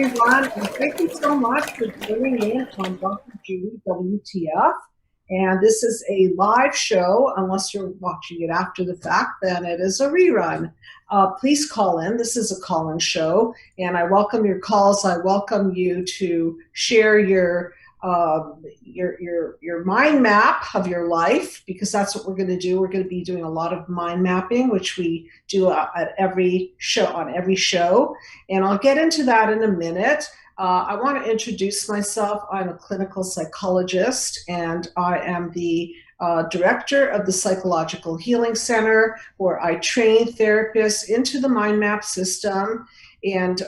everyone, and thank you so much for joining in on Dr. Judy WTF. And this is a live show. Unless you're watching it after the fact, then it is a rerun. Please call in. This is a call-in show, and I welcome your calls. I welcome you to share your mind map of your life, because that's what we're going to do. We're going to be doing a lot of mind mapping, which we do at every show, and I'll get into that in a minute. I want to introduce myself. I'm a clinical psychologist, and I am the director of the Psychological Healing Center, where I train therapists into the mind map system and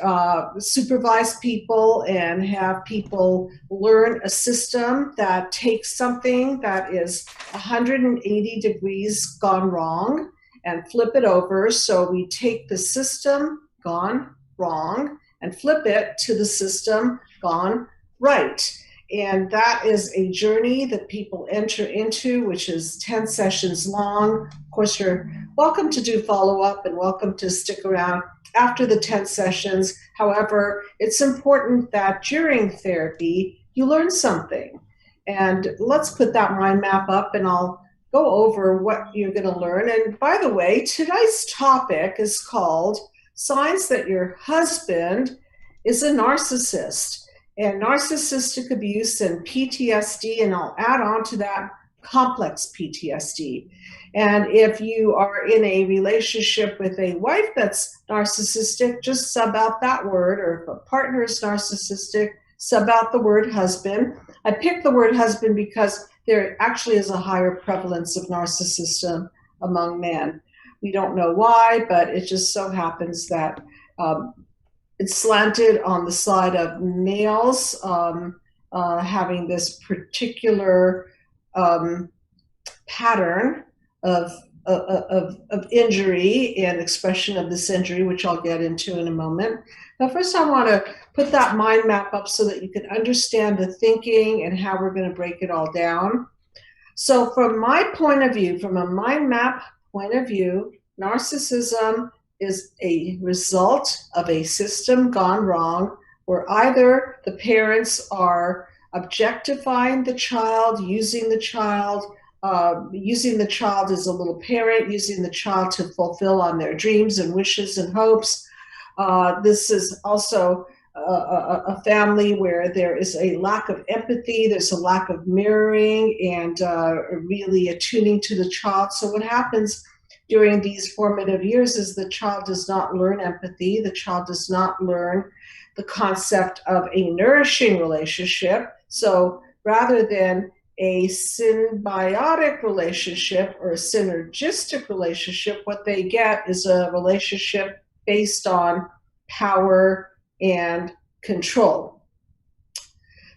supervise people and have people learn a system that takes something that is 180 degrees gone wrong and flip it over. So we take the system gone wrong and flip it to the system gone right. And that is a journey that people enter into, which is 10 sessions long. Of course, you're welcome to do follow-up and welcome to stick around after the 10 sessions. However, it's important that during therapy, you learn something. And let's put that mind map up and I'll go over what you're going to learn. And by the way, tonight's topic is called Signs That Your Husband is a Narcissist, and narcissistic abuse and PTSD, and I'll add on to that complex PTSD. And if you are in a relationship with a wife that's narcissistic, just sub out that word, or if a partner is narcissistic, sub out the word husband. I picked the word husband because there actually is a higher prevalence of narcissism among men. We don't know why, but it just so happens that it's slanted on the side of males having this particular pattern of injury and expression of this injury, which I'll get into in a moment. But first, I want to put that mind map up so that you can understand the thinking and how we're going to break it all down. So from my point of view, from a mind map point of view, narcissism is a result of a system gone wrong, where either the parents are objectifying the child, using the child as a little parent, using the child to fulfill on their dreams and wishes and hopes. This is also a family where there is a lack of empathy, there's a lack of mirroring and really attuning to the child. So what happens during these formative years is the child does not learn empathy, the child does not learn the concept of a nourishing relationship. So rather than a symbiotic relationship or a synergistic relationship, what they get is a relationship based on power and control.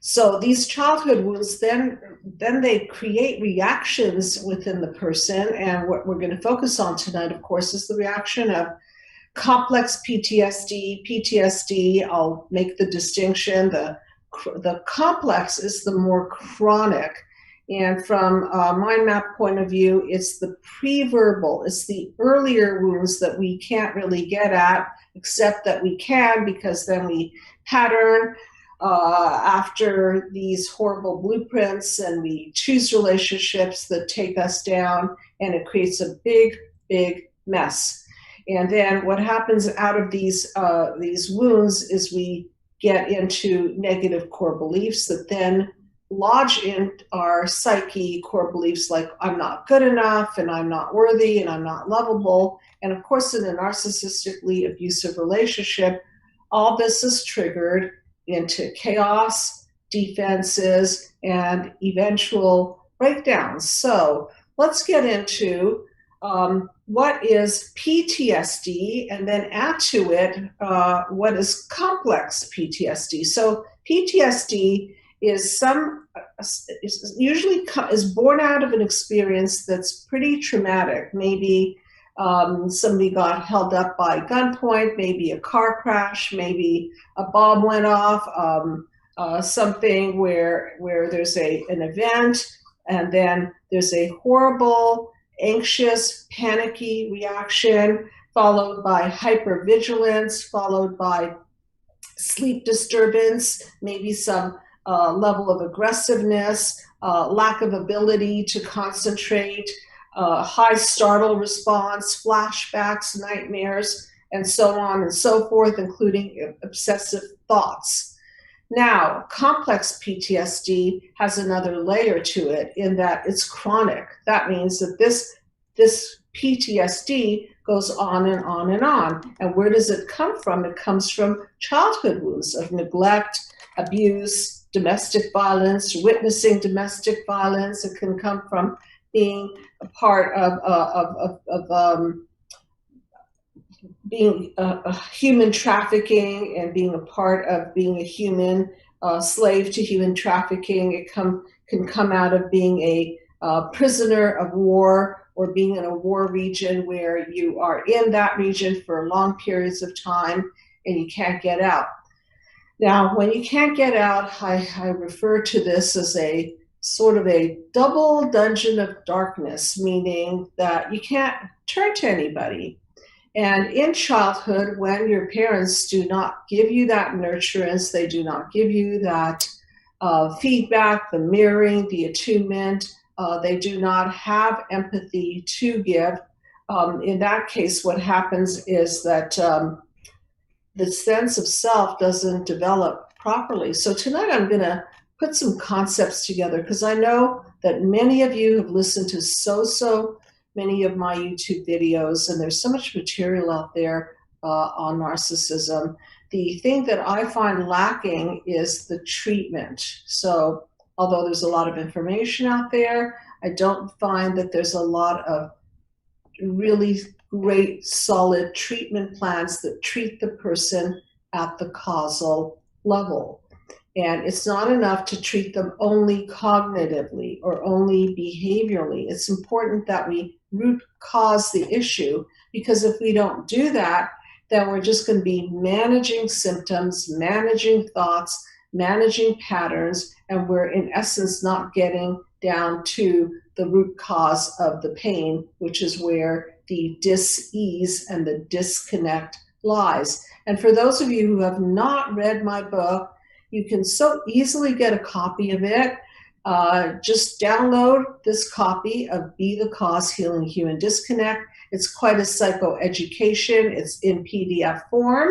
So these childhood wounds, then they create reactions within the person. And what we're going to focus on tonight, of course, is the reaction of complex PTSD. PTSD, I'll make the distinction. The complex is the more chronic. And from a mind map point of view, it's the pre-verbal. It's the earlier wounds that we can't really get at, except that we can, because then we pattern after these horrible blueprints, and we choose relationships that take us down, and it creates a big, big mess. And then what happens out of these wounds is we get into negative core beliefs that then lodge in our psyche, core beliefs like I'm not good enough, and I'm not worthy, and I'm not lovable. And of course, in a narcissistically abusive relationship, all this is triggered into chaos, defenses, and eventual breakdowns. So let's get into what is PTSD, and then add to it what is complex PTSD. So PTSD is usually born out of an experience that's pretty traumatic. Maybe somebody got held up by gunpoint, maybe a car crash, maybe a bomb went off, something where there's an event, and then there's a horrible, anxious, panicky reaction, followed by hypervigilance, followed by sleep disturbance, maybe some level of aggressiveness, lack of ability to concentrate, high startle response, flashbacks, nightmares, and so on and so forth, including obsessive thoughts. Now, complex PTSD has another layer to it in that it's chronic. That means that this PTSD goes on and on and on. And where does it come from? It comes from childhood wounds of neglect, abuse, domestic violence, witnessing domestic violence. It can come from being a part of being human trafficking and being a part of being a human slave to human trafficking. It can come out of being a prisoner of war, or being in a war region where you are in that region for long periods of time and you can't get out. Now, when you can't get out, I refer to this as a sort of a double dungeon of darkness, meaning that you can't turn to anybody. And in childhood, when your parents do not give you that nurturance, they do not give you that feedback, the mirroring, the attunement, they do not have empathy to give. In that case, what happens is that the sense of self doesn't develop properly. So tonight I'm going to put some concepts together, because I know that many of you have listened to so many of my YouTube videos, and there's so much material out there on narcissism. The thing that I find lacking is the treatment. So although there's a lot of information out there, I don't find that there's a lot of really great, solid treatment plans that treat the person at the causal level. And it's not enough to treat them only cognitively or only behaviorally. It's important that we root cause the issue, because if we don't do that, then we're just going to be managing symptoms, managing thoughts, managing patterns, and we're in essence not getting down to the root cause of the pain, which is where the dis-ease and the disconnect lies. And for those of you who have not read my book, you can so easily get a copy of it. Just download this copy of Be the Cause, Healing Human Disconnect. It's quite a psychoeducation. It's in PDF form.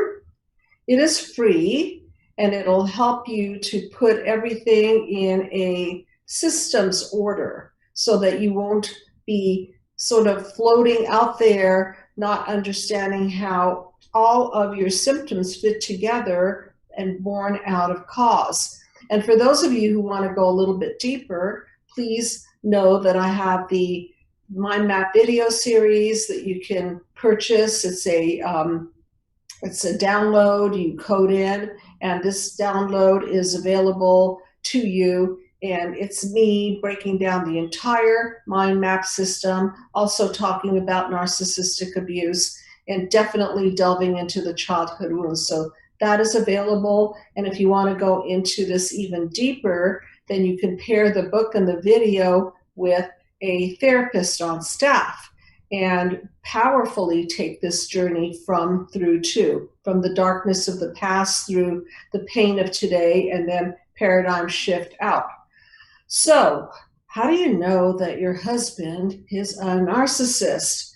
It is free, and it'll help you to put everything in a systems order so that you won't be sort of floating out there, not understanding how all of your symptoms fit together and born out of cause. And for those of you who want to go a little bit deeper, please know that I have the Mind Map video series that you can purchase. It's a download, you code in, and this download is available to you. And it's me breaking down the entire mind map system, also talking about narcissistic abuse, and definitely delving into the childhood wounds. So that is available. And if you want to go into this even deeper, then you can pair the book and the video with a therapist on staff and powerfully take this journey from the darkness of the past through the pain of today, and then paradigm shift out. So how do you know that your husband is a narcissist?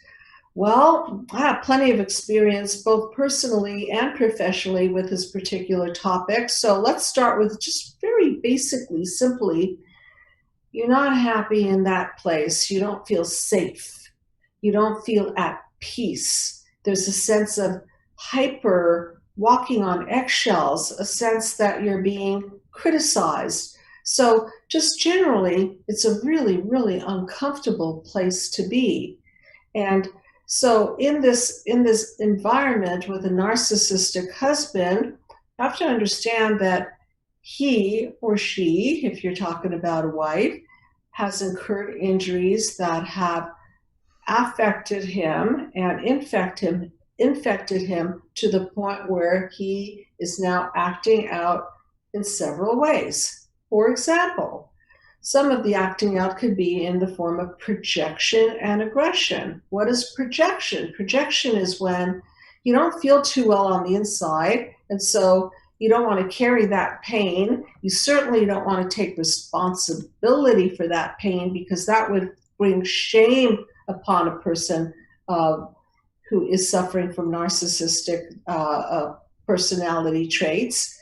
Well, I have plenty of experience both personally and professionally with this particular topic. So let's start with just very basically, simply, you're not happy in that place. You don't feel safe. You don't feel at peace. There's a sense of hyper walking on eggshells, a sense that you're being criticized. So just generally, it's a really, really uncomfortable place to be. And so in this environment with a narcissistic husband, you have to understand that he or she, if you're talking about a wife, has incurred injuries that have affected him and infected him to the point where he is now acting out in several ways. For example, some of the acting out could be in the form of projection and aggression. What is projection? Projection is when you don't feel too well on the inside, and so You don't want to carry that pain. You certainly don't want to take responsibility for that pain, because that would bring shame upon a person who is suffering from narcissistic personality traits.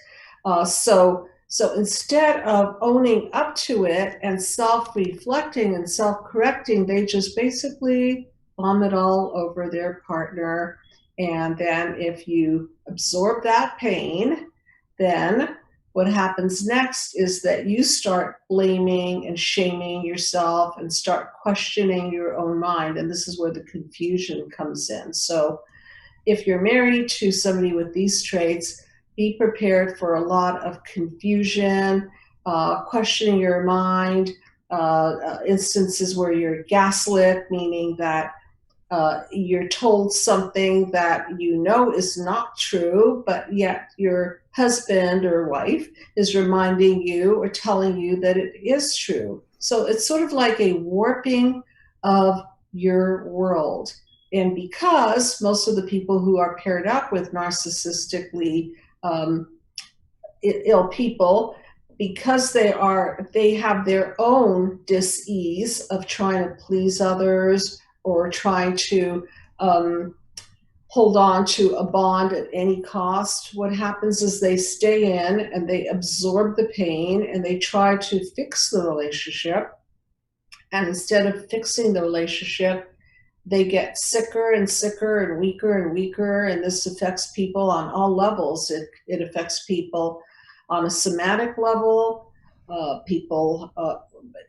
So instead of owning up to it and self-reflecting and self-correcting, they just basically vomit all over their partner. And then if you absorb that pain, then what happens next is that you start blaming and shaming yourself and start questioning your own mind. And this is where the confusion comes in. So if you're married to somebody with these traits, be prepared for a lot of confusion, questioning your mind, instances where you're gaslit, meaning that you're told something that you know is not true, but yet your husband or wife is reminding you or telling you that it is true. So it's sort of like a warping of your world. And because most of the people who are paired up with narcissistically ill people, because they have their own dis-ease of trying to please others or trying to hold on to a bond at any cost, what happens is they stay in and they absorb the pain and they try to fix the relationship. And instead of fixing the relationship, they get sicker and sicker and weaker, and this affects people on all levels. It affects people on a somatic level. People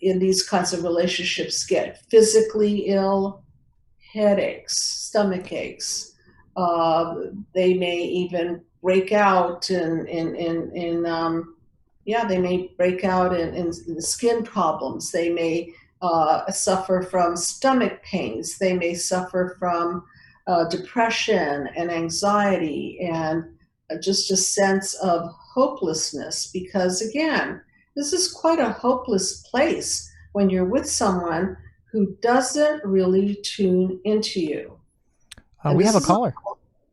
in these kinds of relationships get physically ill, headaches, stomach aches. They may even break out they may break out in skin problems. They may suffer from stomach pains. They may suffer from depression and anxiety and just a sense of hopelessness, because again, this is quite a hopeless place when you're with someone who doesn't really tune into you. We have a caller.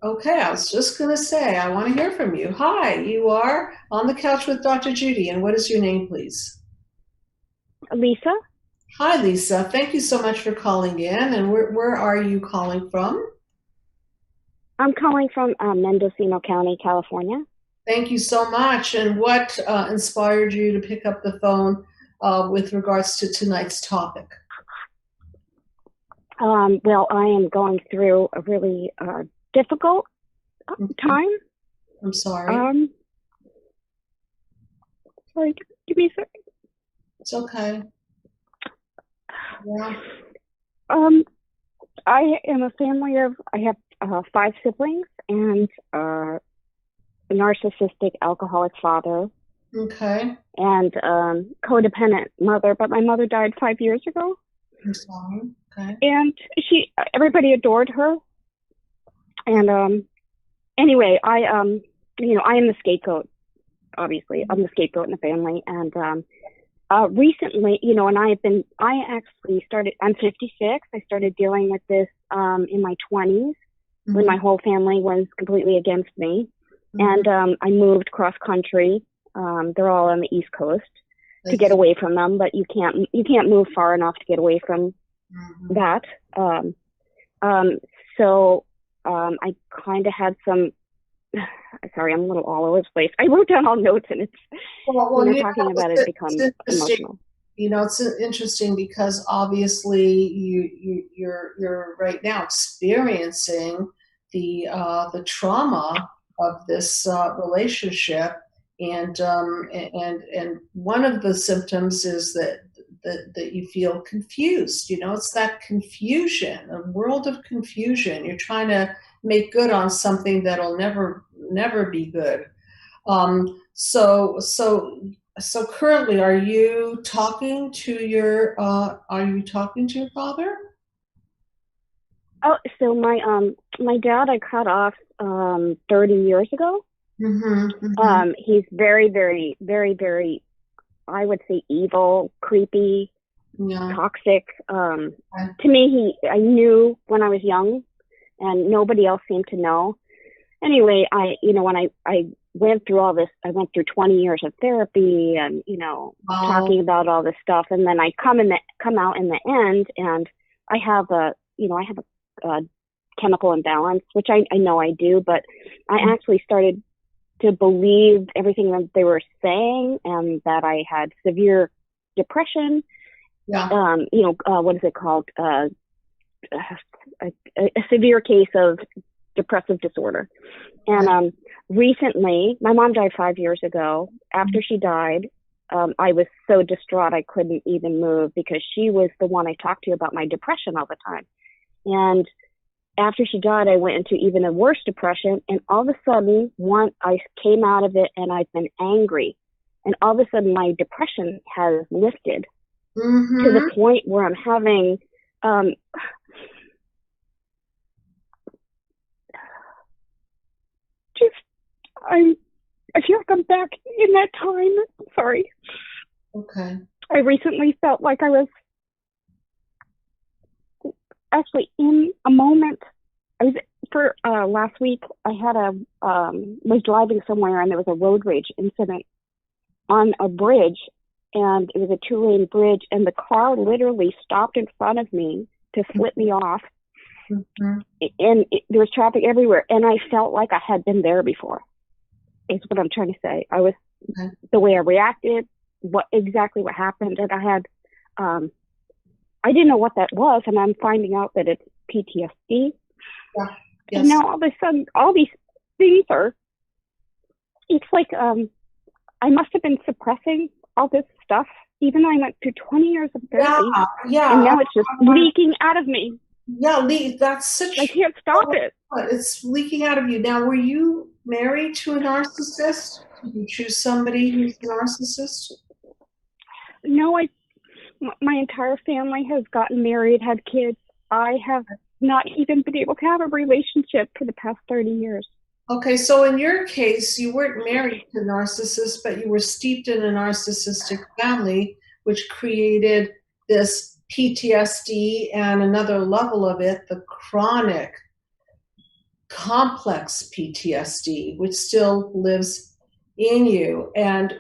Okay, I was just going to say, I want to hear from you. Hi, you are on the couch with Dr. Judy, and what is your name, please? Lisa. Hi, Lisa. Thank you so much for calling in. And where are you calling from? I'm calling from Mendocino County, California. Thank you so much. And what inspired you to pick up the phone with regards to tonight's topic? Well, I am going through a really difficult time. I'm sorry. Sorry, give me a second. It's okay. Yeah. I am a family of, I have 5 siblings and a narcissistic alcoholic father. Okay. And codependent mother, but my mother died 5 years ago. I'm sorry. Okay. And everybody adored her. And anyway, I am the scapegoat. Obviously, I'm the scapegoat in the family. And recently, and I actually started. I'm 56. I started dealing with this in my 20s when my whole family was completely against me, and I moved cross country. They're all on the East Coast to get away from them, but you can't move far enough to get away from that. So I kind of had some. Sorry, I'm a little all over the place. I wrote down all notes, and it's when you're talking about it, it becomes emotional. It's interesting because obviously you're right now experiencing the trauma of this relationship, and one of the symptoms is that you feel confused. It's that confusion, a world of confusion. You're trying to make good on something that'll never be good. So currently, are you talking to your father? Oh, so my dad I cut off 30 years ago. He's very, very, very, very, I would say, evil, creepy, toxic. To me, I knew when I was young, and nobody else seemed to know. Anyway, when I went through all this. I went through 20 years of therapy and, talking about all this stuff. And then I come out in the end, and I have a chemical imbalance, which I know I do, but I actually started to believe everything that they were saying, and that I had severe depression. Yeah. What is it called? A severe case of depressive disorder. And recently, my mom died 5 years ago. After she died, I was so distraught I couldn't even move, because she was the one I talked to about my depression all the time. And after she died, I went into even a worse depression. And all of a sudden, I came out of it, and I've been angry. And all of a sudden, my depression has lifted to the point where I'm having I feel like I'm back in that time. Sorry. Okay. I recently felt like I was actually in a moment. Last week, I had was driving somewhere, and there was a road rage incident on a bridge, and it was a 2-lane bridge, and the car literally stopped in front of me to flip me off. And there was traffic everywhere, and I felt like I had been there before, is what I'm trying to say. I was, the way I reacted, what happened, and I had, I didn't know what that was, and I'm finding out that it's PTSD. Yeah. Yes. And now all of a sudden, all these things it's like, I must have been suppressing all this stuff, even though I went through 20 years of therapy. Yeah. And now it's just leaking out of me. Yeah, that's such... I can't stop it. It's leaking out of you. Now, were you married to a narcissist? Did you choose somebody who's a narcissist? No, my entire family has gotten married, had kids. I have not even been able to have a relationship for the past 30 years. Okay, so in your case, you weren't married to a narcissist, but you were steeped in a narcissistic family, which created this PTSD and another level of it, the chronic, complex PTSD, which still lives in you. And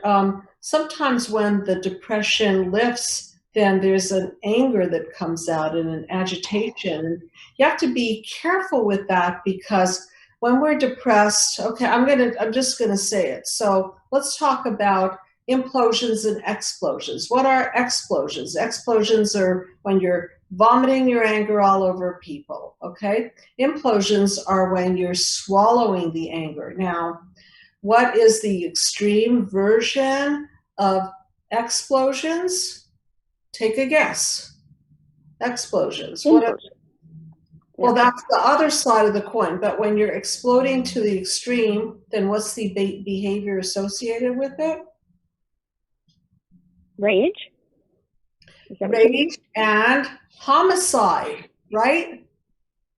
sometimes when the depression lifts, then there's an anger that comes out and an agitation. And you have to be careful with that, because when we're depressed, okay, I'm just gonna say it. So let's talk about implosions and explosions. What are explosions? Explosions are when you're vomiting your anger all over people, okay? Implosions are when you're swallowing the anger. Now, what is the extreme version of explosions? Take a guess. Explosions. Well, that's the other side of the coin. But when you're exploding to the extreme, then what's the behavior associated with it? Rage. Rage and homicide, right?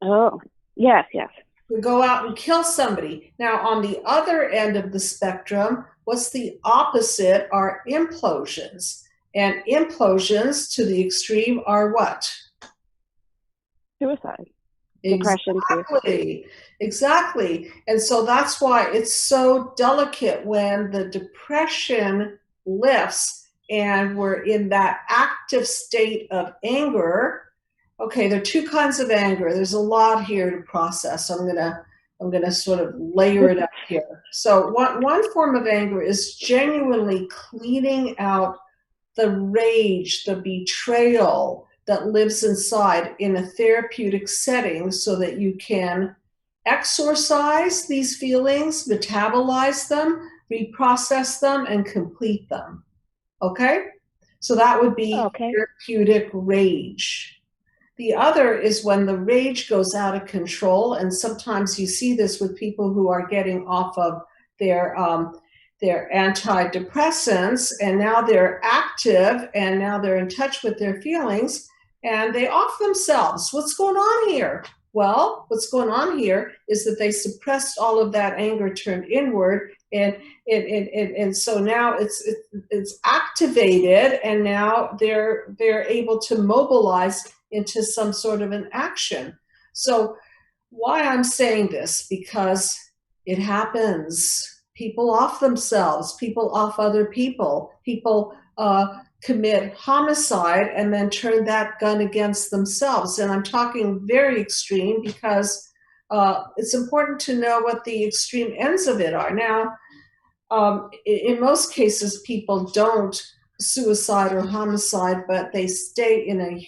Oh, yes, yes. We go out and kill somebody. Now, on the other end of the spectrum, what's the opposite are implosions. And implosions to the extreme are what? Suicide. Depression. Exactly. And so that's why it's so delicate when the depression lifts and we're in that active state of anger. Okay, there are two kinds of anger. There's a lot here to process. I'm gonna sort of layer it up here. So one form of anger is genuinely cleaning out the rage, the betrayal that lives inside in a therapeutic setting, so that you can exorcise these feelings, metabolize them, reprocess them, and complete them. Okay? So that would be therapeutic rage. The other is when the rage goes out of control, and sometimes you see this with people who are getting off of their antidepressants, and now they're active, and now they're in touch with their feelings, and they off themselves. What's going on here? Well, what's going on here is that they suppressed all of that anger, turned inward, and so now it's activated, and now they're able to mobilize into some sort of an action. So why I'm saying this, because it happens. people off themselves, people off other people. People commit homicide and then turn that gun against themselves. And I'm talking very extreme because it's important to know what the extreme ends of it are. Now, in most cases, people don't suicide or homicide, but they stay in a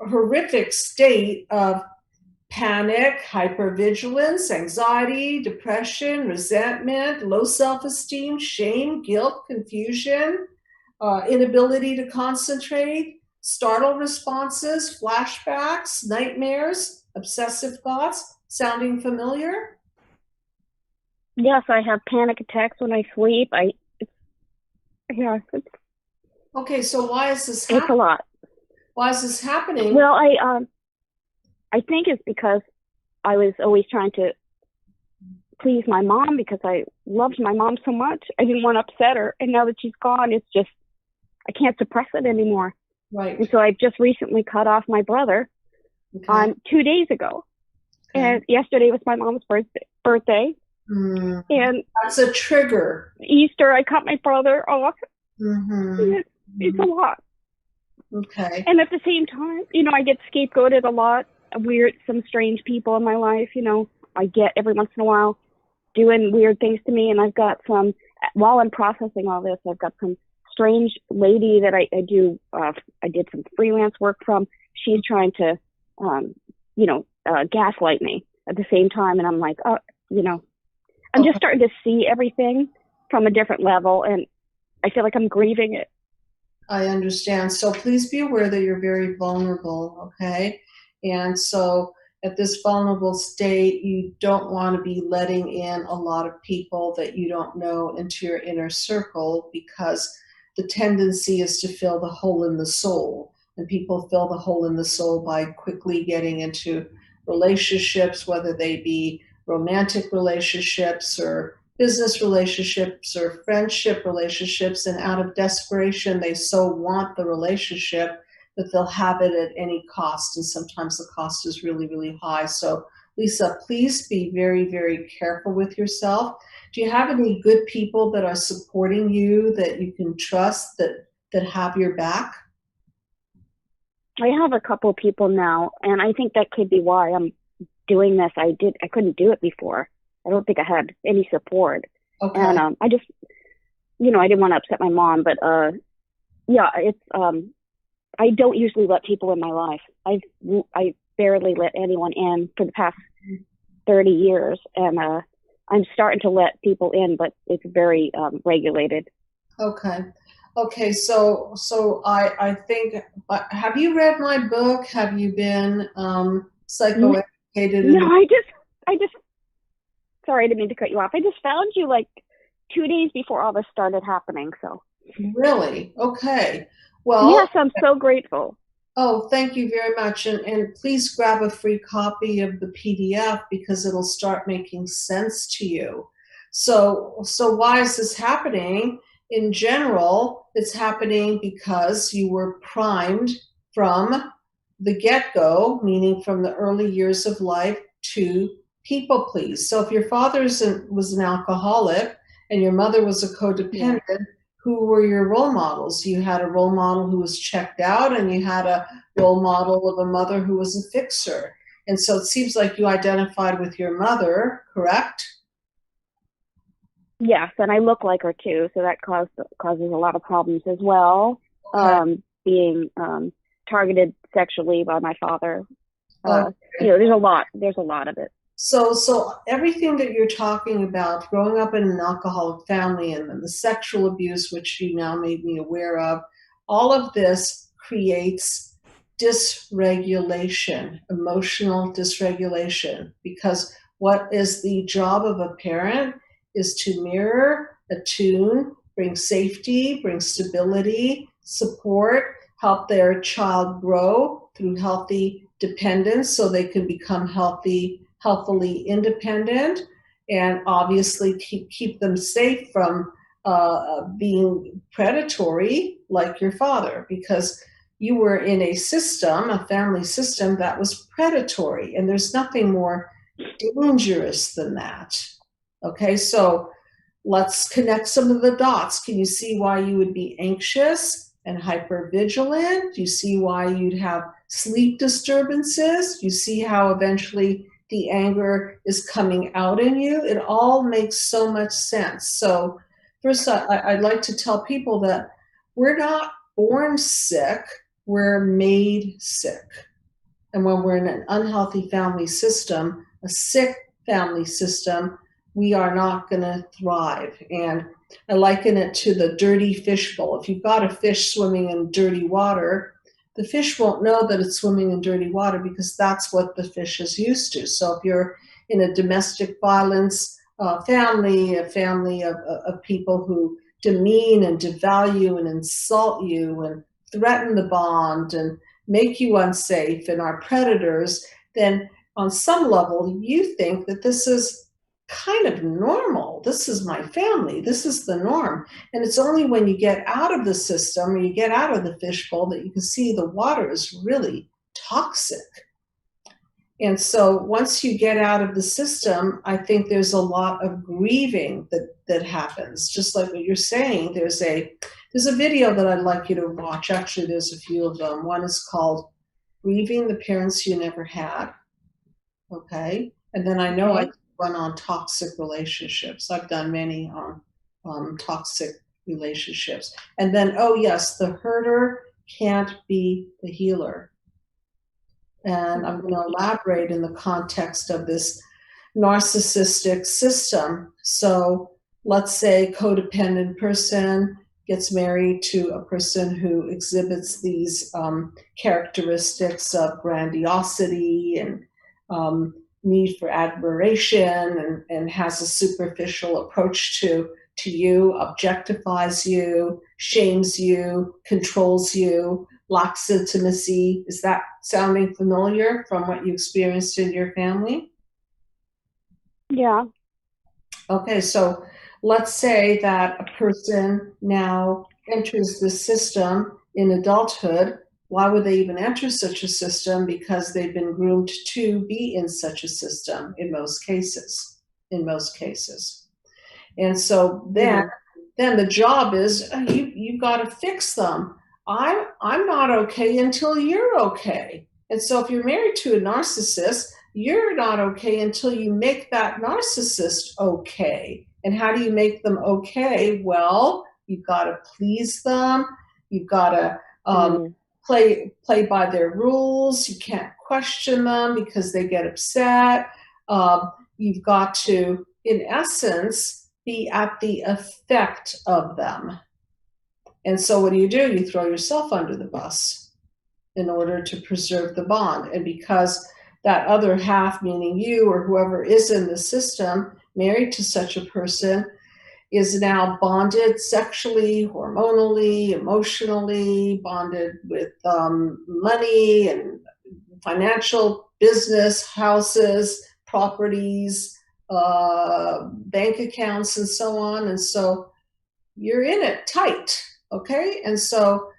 horrific state of panic, hypervigilance, anxiety, depression, resentment, low self-esteem, shame, guilt, confusion, inability to concentrate, startle responses, flashbacks, nightmares, obsessive thoughts. Sounding familiar? Yes, I have panic attacks when I sleep. Yeah, Okay, so why is this it's a lot. Why is this happening? Well, I think it's because I was always trying to please my mom because I loved my mom so much. I didn't want to upset her. And now that she's gone, it's just, I can't suppress it anymore. Right. And so I've just recently cut off my brother on 2 days ago. Okay. And yesterday was my mom's birthday. Mm. And that's a trigger. Easter, I cut my brother off. Mm-hmm. It's a lot. Okay. And at the same time, I get scapegoated a lot. Some strange people in my life, I get every once in a while doing weird things to me. And I've got while I'm processing all this, I've got some strange lady that I did some freelance work from. She's trying to, gaslight me at the same time. And I'm like, I'm just starting to see everything from a different level. And I feel like I'm grieving it. I understand. So please be aware that you're very vulnerable, okay? And so at this vulnerable state, you don't want to be letting in a lot of people that you don't know into your inner circle, because the tendency is to fill the hole in the soul. And people fill the hole in the soul by quickly getting into relationships, whether they be romantic relationships or business relationships or friendship relationships, and out of desperation they so want the relationship that they'll have it at any cost, and sometimes the cost is really, really high. So Lisa, please be very, very careful with yourself. Do you have any good people that are supporting you that you can trust, that have your back? I have a couple of people now, and I think that could be why I'm doing this. I couldn't do it before. I don't think I had any support. Okay. And I just, I didn't want to upset my mom, but it's I don't usually let people in my life. I barely let anyone in for the past 30 years, and I'm starting to let people in, but it's very regulated. Okay. So I think. Have you read my book? Have you been psychoeducated? No, I just. Sorry, I didn't mean to cut you off. I just found you like 2 days before all this started happening. So. Really? Okay. Well. Yes, I'm so grateful. Oh, thank you very much. And please grab a free copy of the PDF, because it'll start making sense to you. So why is this happening? In general, it's happening because you were primed from the get-go, meaning from the early years of life, to people please. So if your father was an alcoholic and your mother was a codependent, who were your role models? You had a role model who was checked out, and you had a role model of a mother who was a fixer. And so it seems like you identified with your mother, correct? Yes, and I look like her too, so that causes a lot of problems as well. Okay. Being targeted sexually by my father. Okay. There's a lot of it. So everything that you're talking about, growing up in an alcoholic family and the sexual abuse, which you now made me aware of, all of this creates dysregulation, emotional dysregulation, because what is the job of a parent is to mirror, attune, bring safety, bring stability, support, help their child grow through healthy dependence so they can become healthily independent, and obviously keep them safe from being predatory like your father, because you were in a family system that was predatory, and there's nothing more dangerous than that. Okay, so let's connect some of the dots. Can you see why you would be anxious and hypervigilant? Do you see why you'd have sleep disturbances? Do you see how eventually the anger is coming out in you? It all makes so much sense. So first, I'd like to tell people that we're not born sick, we're made sick. And when we're in an unhealthy family system, a sick family system, we are not going to thrive. And I liken it to the dirty fish bowl. If you've got a fish swimming in dirty water, the fish won't know that it's swimming in dirty water because that's what the fish is used to. So if you're in a domestic violence family, a family of people who demean and devalue and insult you and threaten the bond and make you unsafe and are predators, then on some level you think that this is kind of normal. This is my family. This is the norm. And it's only when you get out of the system or you get out of the fishbowl that you can see the water is really toxic. And so once you get out of the system, I think there's a lot of grieving that happens. Just like what you're saying, there's a video that I'd like you to watch. Actually, there's a few of them. One is called Grieving the Parents You Never Had. Okay. And then I know I run on toxic relationships. I've done many on toxic relationships. And then, oh yes, the herder can't be the healer. And I'm going to elaborate in the context of this narcissistic system. So let's say codependent person gets married to a person who exhibits these characteristics of grandiosity and need for admiration and has a superficial approach to you, objectifies you, shames you, controls you, lacks intimacy. Is that sounding familiar from what you experienced in your family? Yeah. Okay, so let's say that a person now enters the system in adulthood. Why would they even enter such a system? Because they've been groomed to be in such a system in most cases. And so then the job is you've got to fix them. I'm not okay until you're okay. And so if you're married to a narcissist, you're not okay until you make that narcissist okay. And how do you make them okay? Well, you've got to please them. You've got to play by their rules. You can't question them because they get upset. You've got to, in essence, be at the effect of them. And so what do? You throw yourself under the bus in order to preserve the bond. And because that other half, meaning you or whoever is in the system, married to such a person, is now bonded sexually, hormonally, emotionally, bonded with money and financial, business, houses, properties, bank accounts, and so on. And so you're in it tight, okay? And so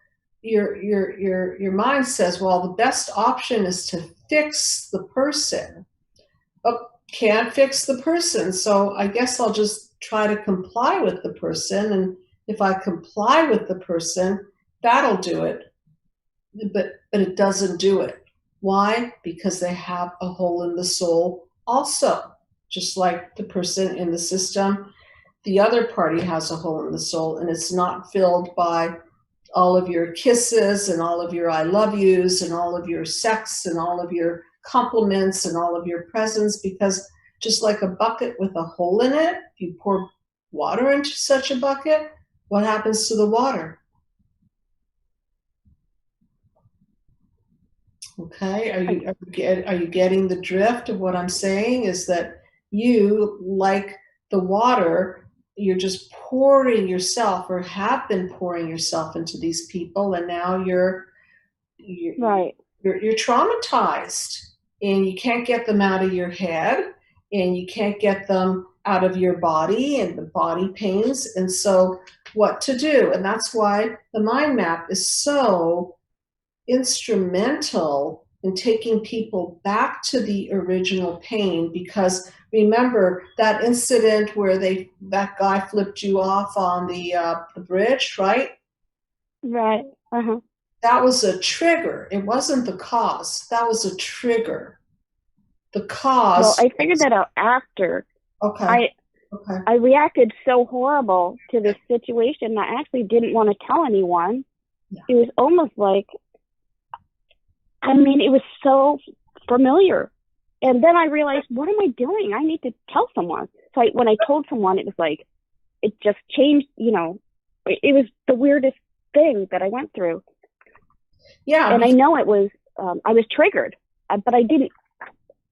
your mind says, well, the best option is to fix the person. Oh, can't fix the person, so I guess I'll just try to comply with the person, and if I comply with the person, that'll do it. But it doesn't do it. Why? Because they have a hole in the soul also. Just like the person in the system, the other party has a hole in the soul, and it's not filled by all of your kisses and all of your I love yous and all of your sex and all of your compliments and all of your presents, because just like a bucket with a hole in it, if you pour water into such a bucket, what happens to the water? Okay, are you getting the drift of what I'm saying? Is that you, like the water, you're just pouring yourself or have been pouring yourself into these people, and now you're traumatized, and you can't get them out of your head, and you can't get them out of your body and the body pains. And so what to do? And that's why the mind map is so instrumental and taking people back to the original pain. Because remember that incident where that guy flipped you off on the bridge, right? Right. Uh-huh. That was a trigger. It wasn't the cause. That was a trigger. The Well, cause. I figured that out after. Okay. I reacted so horrible to this situation that I actually didn't want to tell anyone. Yeah. It was almost like, I mean, it was so familiar. And then I realized, what am I doing? I need to tell someone. So when I told someone, it was like, it just changed, you know, it was the weirdest thing that I went through. Yeah. And I know it was, I was triggered, but I didn't,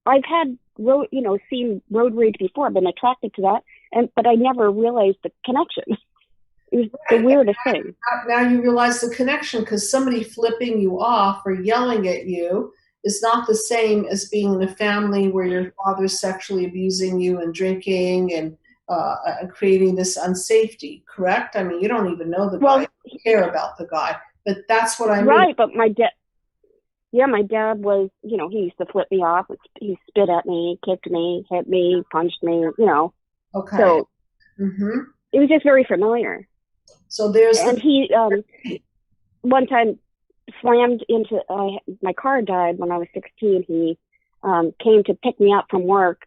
I've had seen road rage before. I've been attracted to that, but I never realized the connection. It was the weirdest thing. Now you realize the connection, because somebody flipping you off or yelling at you is not the same as being in a family where your father's sexually abusing you and drinking and creating this unsafety, correct? I mean, you don't even know the guy, you care about the guy, but that's what I mean. Right, but my dad was, he used to flip me off. He spit at me, kicked me, hit me, punched me, Okay. So it was just very familiar. So there's he one time slammed into my car died when I was 16. He came to pick me up from work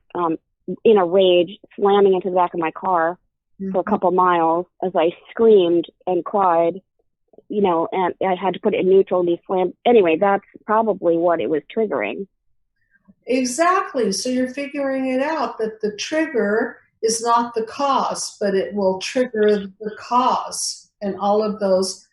in a rage, slamming into the back of my car for a couple miles as I screamed and cried, and I had to put it in neutral and he slammed. Anyway, that's probably what it was triggering. Exactly. So you're figuring it out, that the trigger is not the cause, but it will trigger the cause. And all of those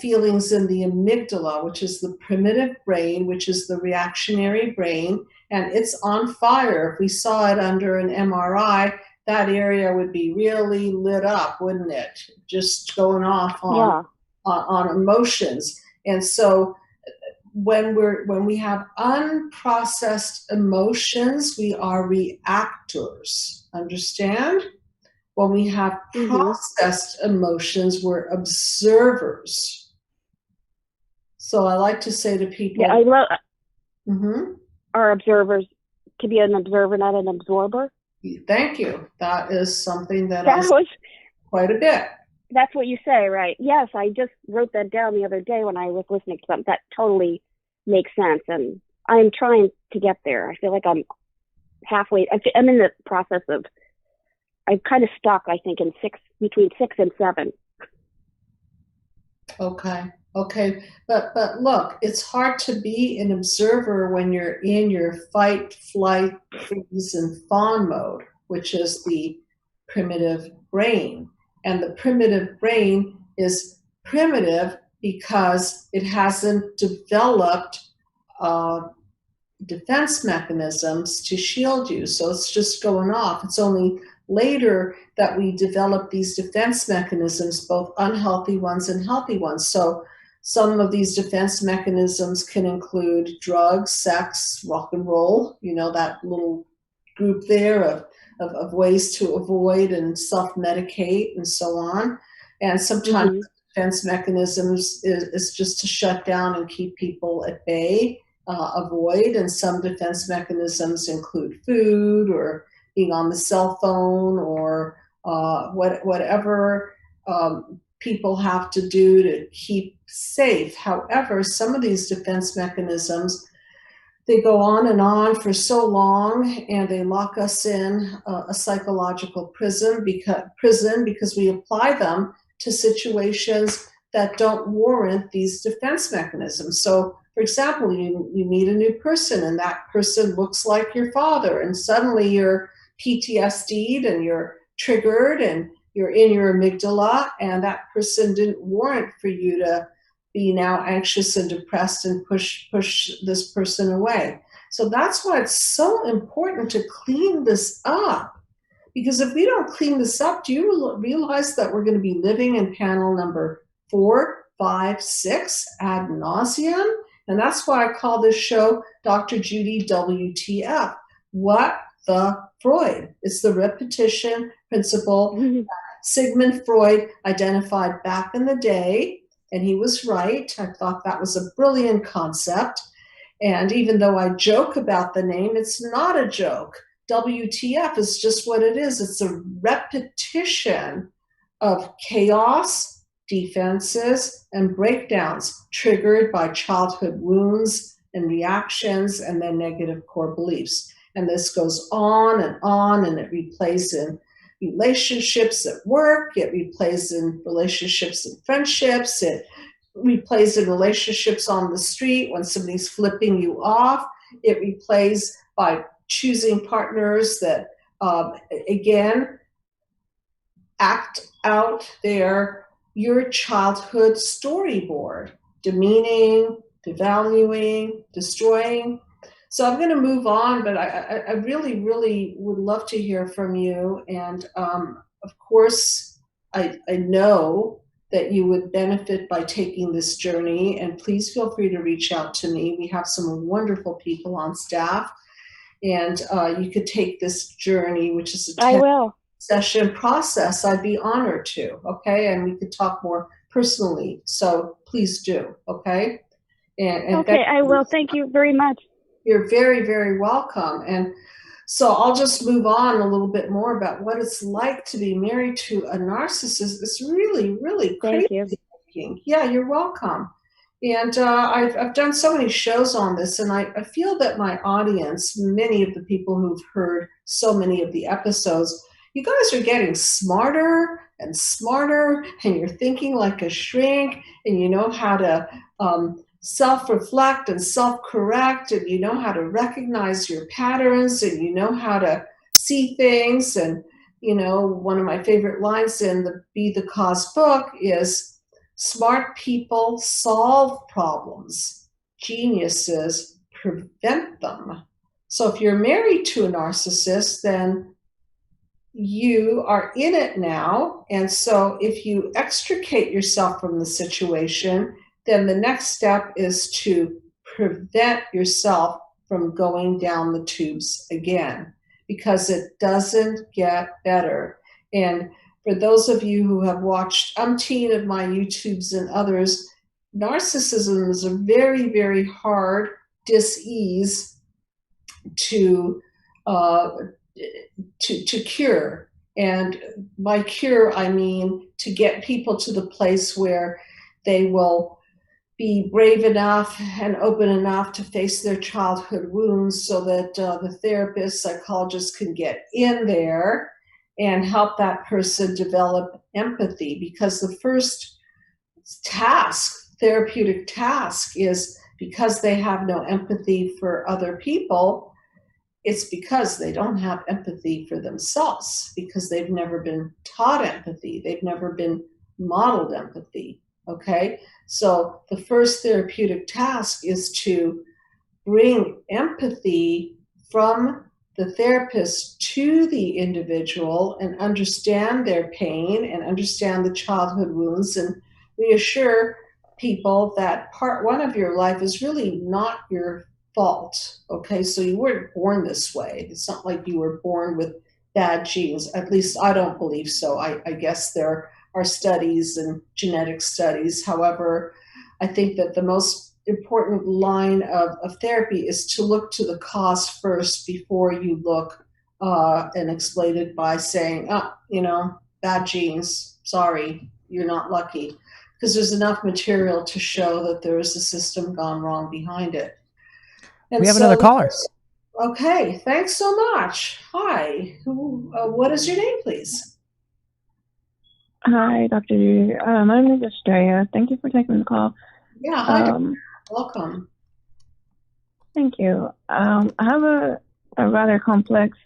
feelings in the amygdala, which is the primitive brain, which is the reactionary brain, and it's on fire. If we saw it under an MRI, that area would be really lit up, wouldn't it? Just going off on emotions. And so when we have unprocessed emotions, we are reactors. Understand? When we have processed emotions, we're observers. So I like to say to people, I love our observers, to be an observer, not an absorber. Thank you. That is something that was quite a bit. That's what you say, right? Yes, I just wrote that down the other day when I was listening to something. That totally makes sense, and I'm trying to get there. I feel like I'm halfway. I'm in the process of. I'm kind of stuck, I think, between 6 and 7. Okay. But look, it's hard to be an observer when you're in your fight, flight, freeze, and fawn mode, which is the primitive brain. And the primitive brain is primitive because it hasn't developed defense mechanisms to shield you. So it's just going off. It's only later that we develop these defense mechanisms, both unhealthy ones and healthy ones. So some of these defense mechanisms can include drugs, sex, rock and roll, that little group there of ways to avoid and self-medicate and so on. And sometimes defense mechanisms is just to shut down and keep people at bay, avoid. And some defense mechanisms include food or being on the cell phone or whatever people have to do to keep safe. However, some of these defense mechanisms, they go on for so long, and they lock us in a psychological prison because we apply them to situations that don't warrant these defense mechanisms. So, for example, you meet a new person, and that person looks like your father, and suddenly you're PTSD'd and you're triggered and you're in your amygdala, and that person didn't warrant for you to be now anxious and depressed and push this person away. So that's why it's so important to clean this up. Because if we don't clean this up, do you realize that we're going to be living in panel number 4, 5, 6 ad nauseum? And that's why I call this show Dr. Judy WTF. What the Freud? It's the repetition principle that Sigmund Freud identified back in the day. And he was right. I thought that was a brilliant concept. And even though I joke about the name, it's not a joke. WTF is just what it is. It's a repetition of chaos, defenses, and breakdowns triggered by childhood wounds and reactions and then negative core beliefs. And this goes on, and it replays in relationships at work, it replays in relationships and friendships, it replays in relationships on the street when somebody's flipping you off. It replays by choosing partners that, again, act out your childhood storyboard, demeaning, devaluing, destroying. So I'm going to move on, but I really, really would love to hear from you. And of course, I know that you would benefit by taking this journey, and please feel free to reach out to me. We have some wonderful people on staff, and you could take this journey, which is a 10-session process. I'd be honored to, okay? And we could talk more personally, so please do, okay? And okay, I will. Thank you very much. You're very, very welcome. And so I'll just move on a little bit more about what it's like to be married to a narcissist. It's really, really crazy. Thank you. Yeah, you're welcome. And I've done so many shows on this, and I feel that my audience, many of the people who've heard so many of the episodes, you guys are getting smarter and smarter, and you're thinking like a shrink, and you know how to self-reflect and self-correct, and you know how to recognize your patterns, and you know how to see things. And you know, one of my favorite lines in the Be the Cause book is, smart people solve problems, geniuses prevent them. So if you're married to a narcissist, then you are in it now. And so if you extricate yourself from the situation, then the next step is to prevent yourself from going down the tubes again, because it doesn't get better. And for those of you who have watched umpteen of my YouTubes and others, narcissism is a very, very hard dis-ease to cure. And by cure, I mean to get people to the place where they will be brave enough and open enough to face their childhood wounds, so that the therapist, psychologist can get in there and help that person develop empathy. Because the first task, therapeutic task, is, because they have no empathy for other people, it's because they don't have empathy for themselves, because they've never been taught empathy. They've never been modeled empathy. Okay, so the first therapeutic task is to bring empathy from the therapist to the individual and understand their pain and understand the childhood wounds, and reassure people that part one of your life is really not your fault. Okay, so you weren't born this way. It's not like you were born with bad genes. At least I don't believe so. I guess there are studies and genetic studies. However, I think that the most important line of therapy is to look to the cause first before you look and explain it by saying, oh, you know, bad genes, sorry, you're not lucky. Because there's enough material to show that there is a system gone wrong behind it. And we have another caller. Okay, thanks so much. Hi, what is your name, please? Hi, Dr. Judy. My name is Estrella. Thank you for taking the call. Yeah, hi. Welcome. Thank you. I have a rather complex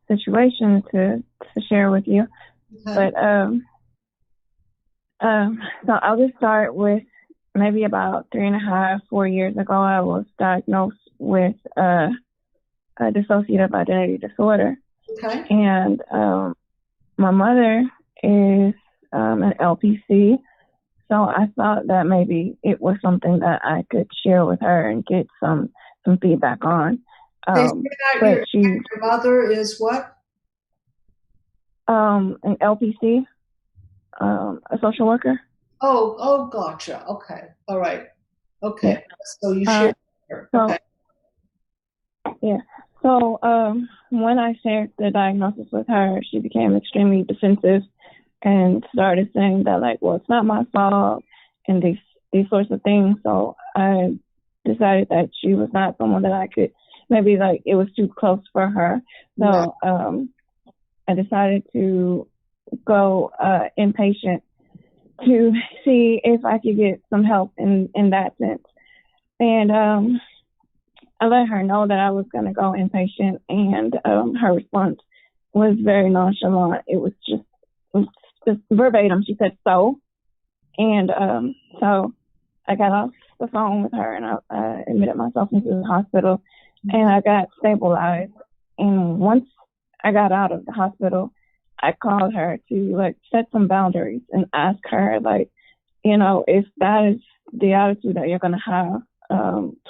situation to share with you. Okay. But so I'll just start with, maybe about 3.5, 4 years ago, I was diagnosed with a dissociative identity disorder. Okay. And my mother is an LPC, so I thought that maybe it was something that I could share with her and get some feedback on. But your mother is what? An LPC, a social worker. Oh, gotcha. Okay, all right. Okay, so you share Okay. Yeah. So when I shared the diagnosis with her, she became extremely defensive and started saying that, like, well, it's not my fault and these sorts of things. So I decided that she was not someone that I could, maybe, like, it was too close for her. So I decided to go inpatient to see if I could get some help in that sense. And I let her know that I was going to go inpatient, and her response was very nonchalant. It was just verbatim. She said, so. And so I got off the phone with her, and I admitted myself into the hospital, and I got stabilized. And once I got out of the hospital, I called her to, like, set some boundaries and ask her, like, you know, if that is the attitude that you're going to have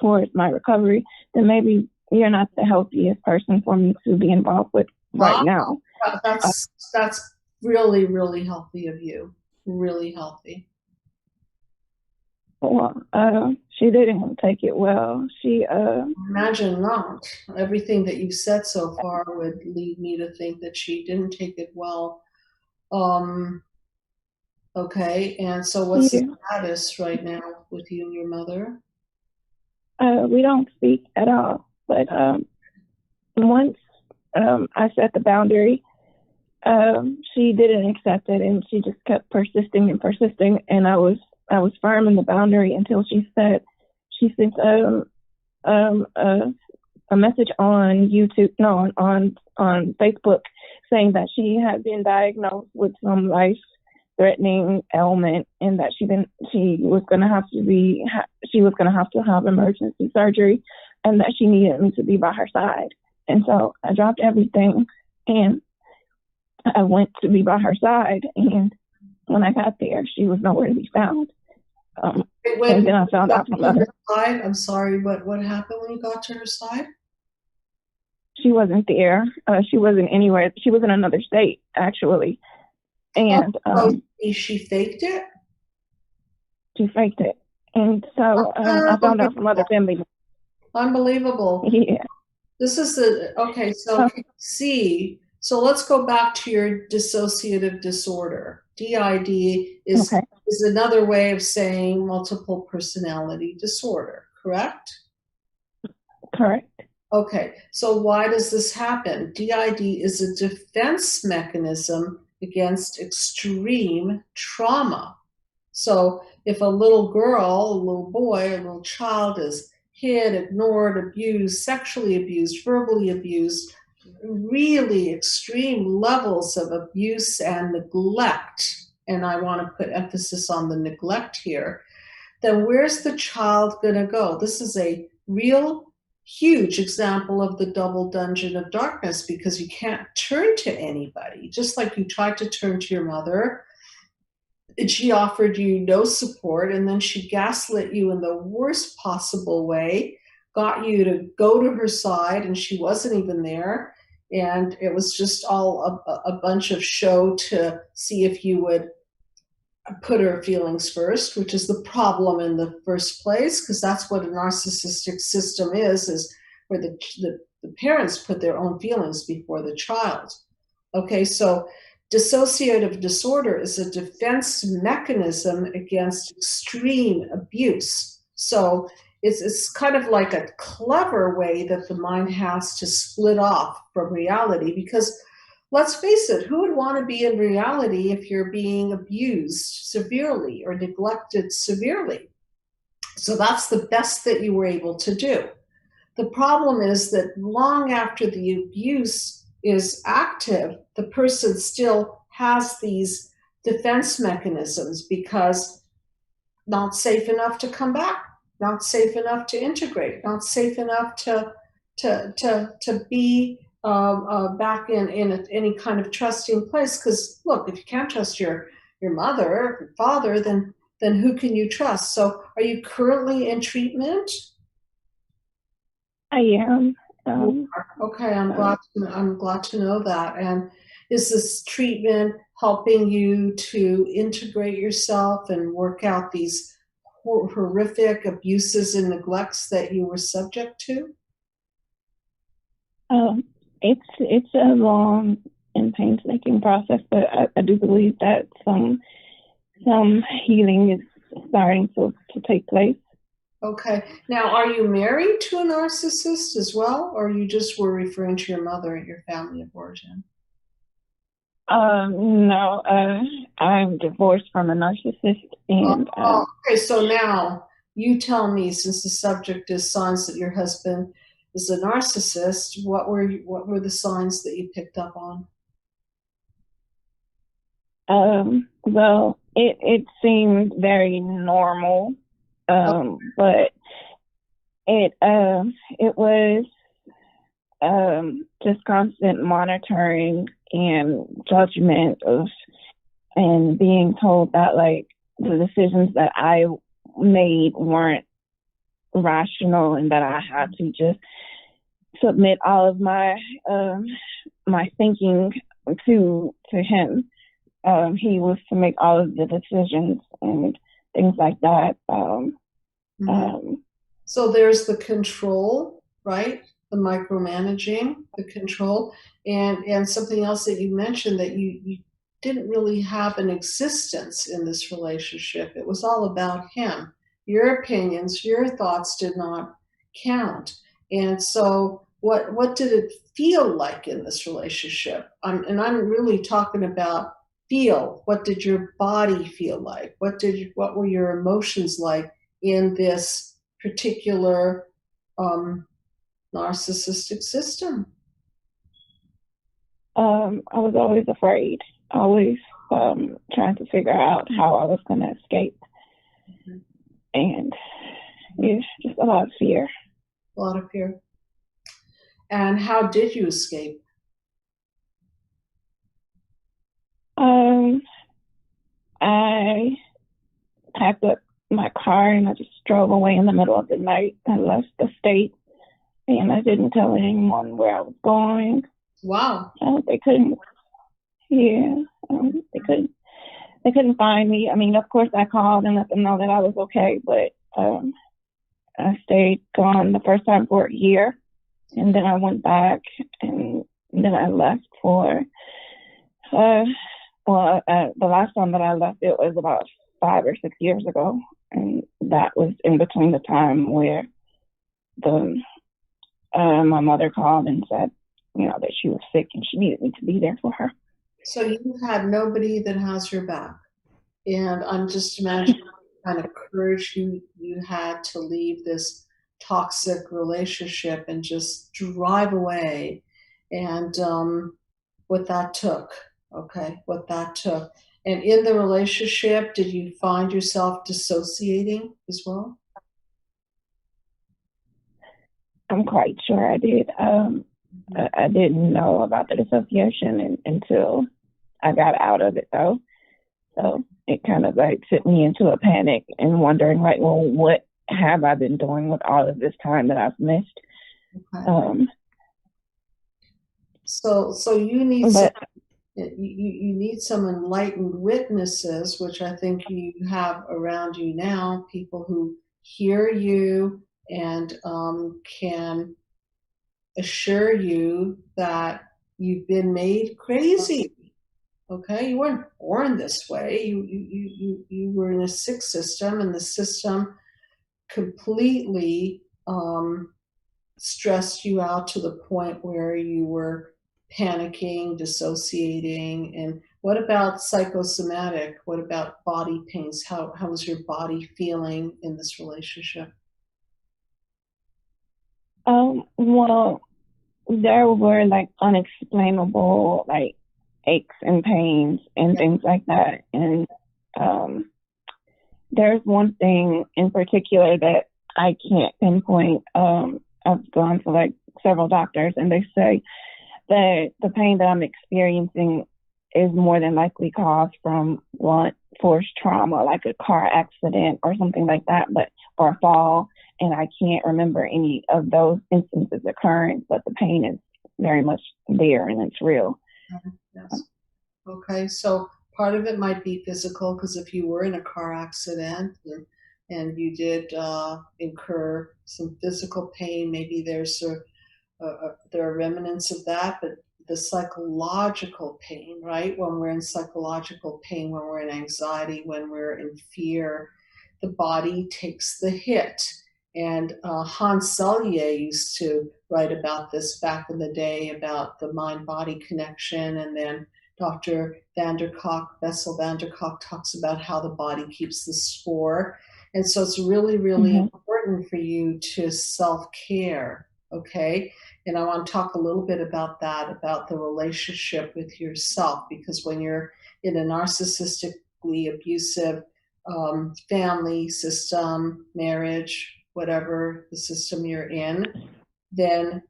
towards my recovery, then maybe you're not the healthiest person for me to be involved with right now. That's really, really healthy of you. Really healthy. Well, she didn't take it well. She imagine not. Everything that you've said so far would lead me to think that she didn't take it well. Okay, and so what's the status right now with you and your mother? We don't speak at all. But once I set the boundary, she didn't accept it, and she just kept persisting and persisting. And I was firm in the boundary until she sent a message on YouTube, no, on Facebook, saying that she had been diagnosed with some life-threatening ailment, and that she was going to have to have emergency surgery, and that she needed me to be by her side. And so I dropped everything, and I went to be by her side. And when I got there, she was nowhere to be found. And then I found out from her side. I'm sorry, what happened when you got to her side? She wasn't there. She wasn't anywhere. She was in another state, actually. And she faked it? She faked it. And so I found out from other family members. Unbelievable. Yeah. This is okay, so see, so let's go back to your dissociative disorder. DID is another way of saying multiple personality disorder, correct? Correct. Okay, so why does this happen? DID is a defense mechanism against extreme trauma. So if a little girl, a little boy, a little child is hit, ignored, abused, sexually abused, verbally abused, really extreme levels of abuse and neglect, and I want to put emphasis on the neglect here, then where's the child going to go? This is a real huge example of the double dungeon of darkness, because you can't turn to anybody. Just like you tried to turn to your mother, and she offered you no support, and then she gaslit you in the worst possible way, got you to go to her side, and she wasn't even there. And it was just all a bunch of show to see if you would put her feelings first, which is the problem in the first place, because that's what a narcissistic system is where the parents put their own feelings before the child. Okay, so dissociative disorder is a defense mechanism against extreme abuse. So it's kind of like a clever way that the mind has to split off from reality, because let's face it, who would want to be in reality if you're being abused severely or neglected severely? So that's the best that you were able to do. The problem is that long after the abuse is active, the person still has these defense mechanisms, because not safe enough to come back, not safe enough to integrate, not safe enough to be back in any kind of trusting place. Because look, if you can't trust your mother or your father, then who can you trust? So are you currently in treatment? I am. Okay, I'm glad to know that. And is this treatment helping you to integrate yourself and work out these horrific abuses and neglects that you were subject to? It's a long and painstaking process, but I do believe that some healing is starting to take place. Okay. Now, are you married to a narcissist as well, or you just were referring to your mother and your family of origin? No, I'm divorced from a narcissist, and okay. So now you tell me, since the subject is signs that your husband is a narcissist, what were the signs that you picked up on? Well, it seemed very normal, but it was just constant monitoring and judgment of, and being told that like the decisions that I made weren't rational and that I had to just submit all of my my thinking to him. He was to make all of the decisions and things like that. So there's the control, right? The micromanaging, the control, and something else that you mentioned, that you didn't really have an existence in this relationship. It was all about him. Your opinions, your thoughts did not count. And so what did it feel like in this relationship? And I'm really talking about feel. What did your body feel like? What were your emotions like in this particular narcissistic system? I was always afraid, always trying to figure out how I was going to escape. And it's just a lot of fear. A lot of fear. And how did you escape? I packed up my car and I just drove away in the middle of the night. I left the state and I didn't tell anyone where I was going. Wow. They couldn't. Yeah, they couldn't find me. I mean, of course, I called and let them know that I was okay, but I stayed gone the first time for a year, and then I went back, and then I left for. The last time that I left, it was about 5 or 6 years ago, and that was in between the time where my mother called and said, that she was sick and she needed me to be there for her. So you had nobody that has your back. And I'm just imagining the kind of courage you had to leave this toxic relationship and just drive away. And what that took, what that took. And in the relationship, did you find yourself dissociating as well? I'm quite sure I did. I didn't know about the dissociation until I got out of it, though. So it kind of like sent me into a panic and wondering, like, well, what have I been doing with all of this time that I've missed? Okay. So you need you need some enlightened witnesses, which I think you have around you now, people who hear you and can assure you that you've been made crazy. Okay, you weren't born this way. You were in a sick system, and the system completely stressed you out to the point where you were panicking, dissociating. And what about psychosomatic? What about body pains? How was your body feeling in this relationship? Well, there were like unexplainable like aches and pains and things like that. And there's one thing in particular that I can't pinpoint. I've gone to like several doctors and they say that the pain that I'm experiencing is more than likely caused from blunt force trauma, like a car accident or something like that, or a fall. And I can't remember any of those instances occurring, but the pain is very much there and it's real. Yes. Okay, so part of it might be physical, because if you were in a car accident, and you did incur some physical pain. Maybe there are remnants of that, but the psychological pain, right? When we're in psychological pain, when we're in anxiety, when we're in fear, the body takes the hit. And Hans Selye used to write about this back in the day, about the mind-body connection. And then Dr. Bessel van der Kolk talks about how the body keeps the score. And so it's really, really important for you to self-care, okay? And I want to talk a little bit about that, about the relationship with yourself, because when you're in a narcissistically abusive family system, marriage, whatever the system you're in, then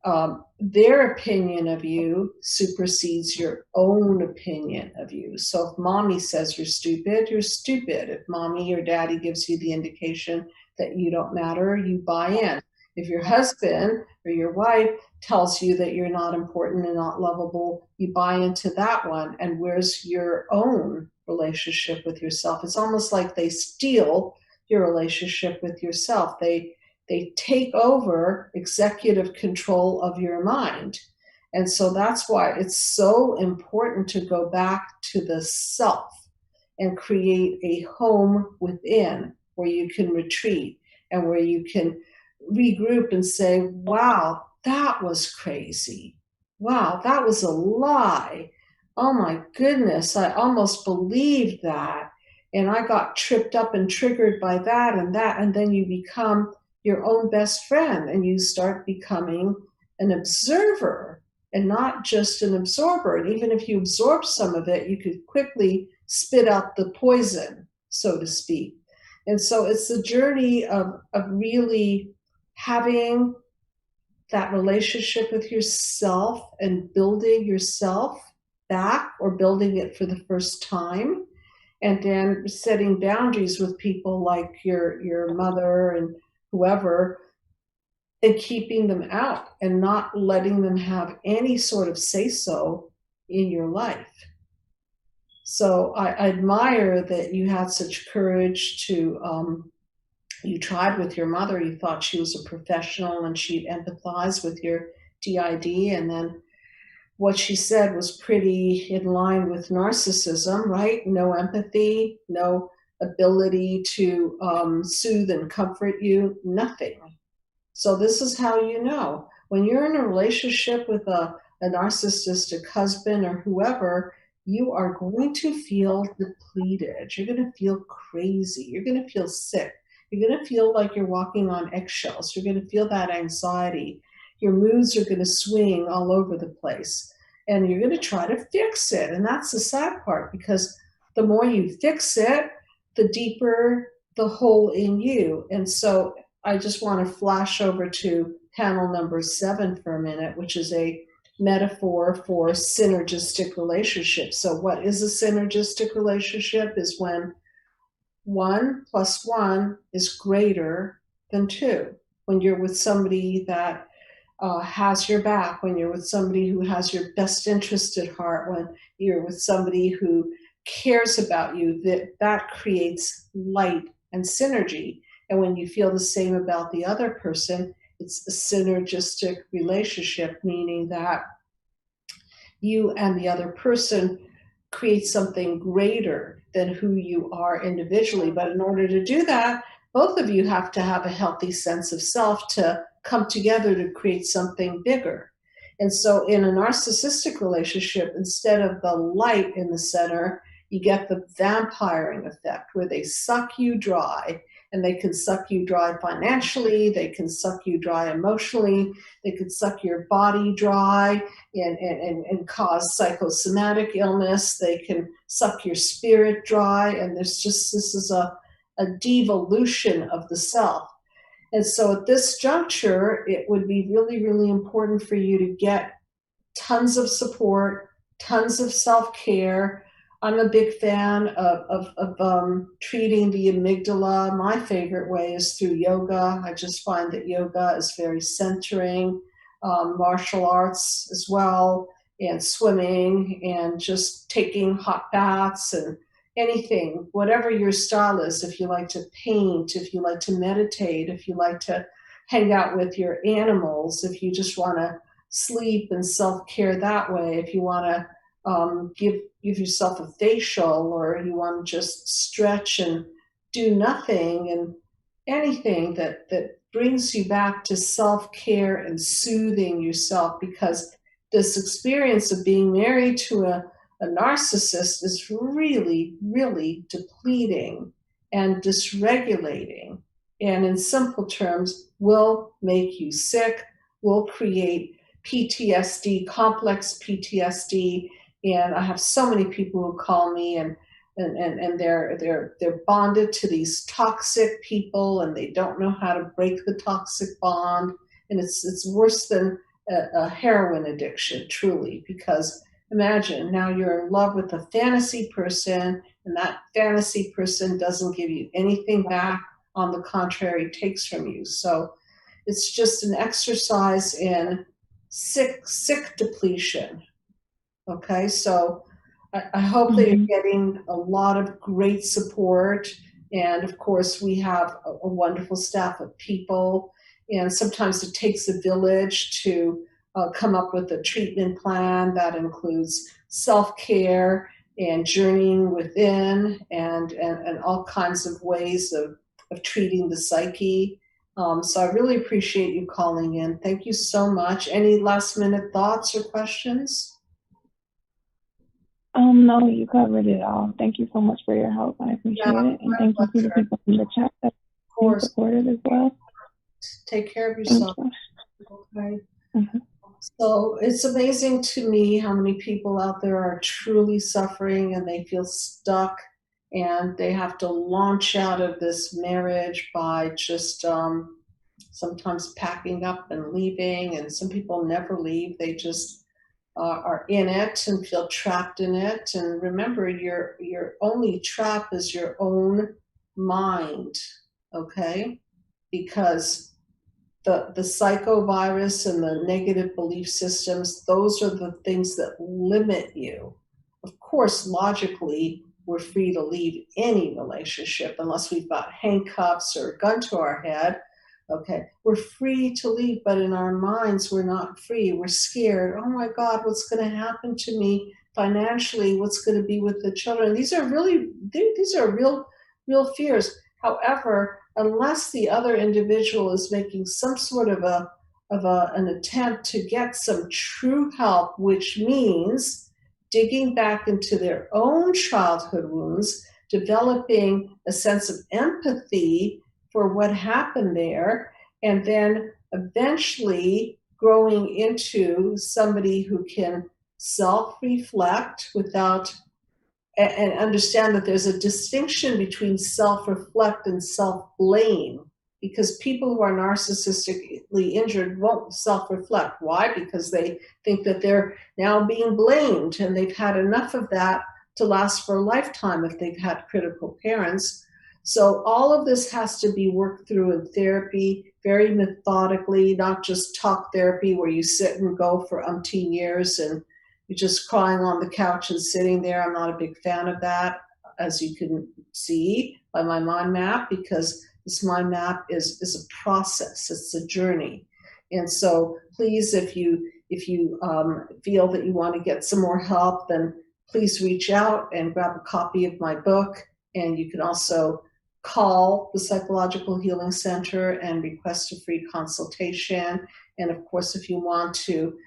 their opinion of you supersedes your own opinion of you. So if mommy says you're stupid, you're stupid. If mommy or daddy gives you the indication that you don't matter, you buy in. If your husband or your wife tells you that you're not important and not lovable, you buy into that one. And where's your own relationship with yourself? It's almost like they steal your relationship with yourself. They take over executive control of your mind. And so that's why it's so important to go back to the self and create a home within where you can retreat and where you can regroup and say, wow, that was crazy. Wow, that was a lie. Oh my goodness, I almost believed that. And I got tripped up and triggered by that. And then you become your own best friend and you start becoming an observer and not just an absorber. And even if you absorb some of it, you could quickly spit out the poison, so to speak. And so it's the journey of really having that relationship with yourself and building yourself back, or building it for the first time, and then setting boundaries with people like your mother and whoever, and keeping them out and not letting them have any sort of say-so in your life. So I admire that you had such courage to, you tried with your mother, you thought she was a professional and she'd empathize with your DID, and then what she said was pretty in line with narcissism, right? No empathy, no ability to soothe and comfort you, nothing. So this is how you know. When you're in a relationship with a narcissistic husband or whoever, you are going to feel depleted. You're going to feel crazy. You're going to feel sick. You're going to feel like you're walking on eggshells. You're going to feel that anxiety. Your moods are going to swing all over the place. And you're going to try to fix it. And that's the sad part, because the more you fix it, the deeper the hole in you. And so I just want to flash over to panel number 7 for a minute, which is a metaphor for synergistic relationships. So what is a synergistic relationship? Is when 1 + 1 is greater than 2. When you're with somebody that has your back, when you're with somebody who has your best interest at heart, when you're with somebody who cares about you, that creates light and synergy. And when you feel the same about the other person, it's a synergistic relationship, meaning that you and the other person create something greater than who you are individually. But in order to do that, both of you have to have a healthy sense of self to come together to create something bigger. And so in a narcissistic relationship, instead of the light in the center, you get the vampiring effect, where they suck you dry. And they can suck you dry financially, they can suck you dry emotionally, they could suck your body dry and cause psychosomatic illness, they can suck your spirit dry, and this is a devolution of the self. And so at this juncture, it would be really, really important for you to get tons of support, tons of self-care. I'm a big fan of treating the amygdala. My favorite way is through yoga. I just find that yoga is very centering, martial arts as well, and swimming, and just taking hot baths and anything, whatever your style is. If you like to paint, if you like to meditate, if you like to hang out with your animals, if you just want to sleep and self-care that way, if you want to give yourself a facial, or you want to just stretch and do nothing, and anything that brings you back to self-care and soothing yourself, because this experience of being married to a narcissist is really, really depleting and dysregulating, and in simple terms, will make you sick, will create PTSD, complex PTSD. And I have so many people who call me, and they're bonded to these toxic people, and they don't know how to break the toxic bond. And it's worse than a heroin addiction, truly, because imagine now you're in love with a fantasy person, and that fantasy person doesn't give you anything back. On the contrary, takes from you. So it's just an exercise in sick depletion. Okay, so I hope that you're getting a lot of great support. And of course, we have a wonderful staff of people. And sometimes it takes a village to come up with a treatment plan that includes self-care and journeying within, and all kinds of ways of treating the psyche. So I really appreciate you calling in. Thank you so much. Any last minute thoughts or questions? No, you covered it all. Thank you so much for your help. I appreciate it. And thank you to the people in the chat that are supportive as well. Take care of yourself. Okay. So it's amazing to me how many people out there are truly suffering, and they feel stuck, and they have to launch out of this marriage by just sometimes packing up and leaving. And some people never leave. They just are in it and feel trapped in it. And remember, your only trap is your own mind, okay? Because the psychovirus and the negative belief systems, those are the things that limit you. Of course, logically, we're free to leave any relationship unless we've got handcuffs or a gun to our head. Okay, we're free to leave, but in our minds, we're not free. We're scared. Oh my God, what's going to happen to me financially? What's going to be with the children? These are real fears. However, unless the other individual is making some sort of an attempt to get some true help, which means digging back into their own childhood wounds, developing a sense of empathy for what happened there, and then eventually growing into somebody who can self-reflect without, and understand that there's a distinction between self-reflect and self-blame, because people who are narcissistically injured won't self-reflect. Why? Because they think that they're now being blamed, and they've had enough of that to last for a lifetime if they've had critical parents. So all of this has to be worked through in therapy, very methodically, not just talk therapy where you sit and go for umpteen years and you're just crying on the couch and sitting there. I'm not a big fan of that, as you can see by my mind map, because this mind map is a process. It's a journey. And so please, if you feel that you want to get some more help, then please reach out and grab a copy of my book. And you can also call the Psychological Healing Center and request a free consultation. And of course, if you want to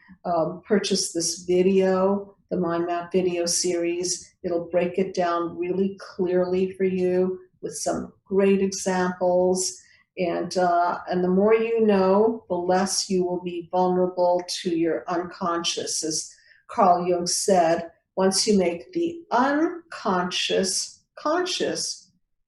purchase this video, the Mind Map video series, it'll break it down really clearly for you with some great examples. And the more you know, the less you will be vulnerable to your unconscious. As Carl Jung said, once you make the unconscious conscious,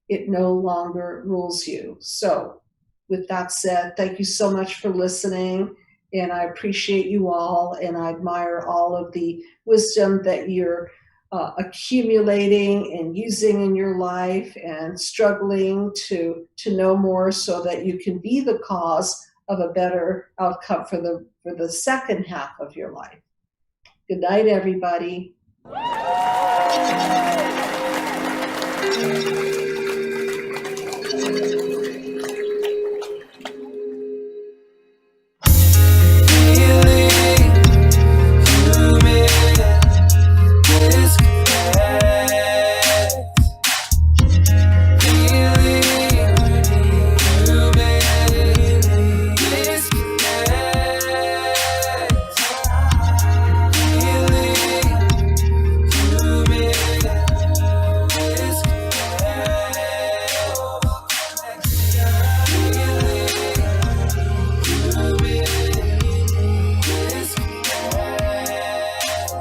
it no longer rules you. So with that said, thank you so much for listening. And I appreciate you all, and I admire all of the wisdom that you're accumulating and using in your life, and struggling to know more so that you can be the cause of a better outcome for the second half of your life. Good night, everybody.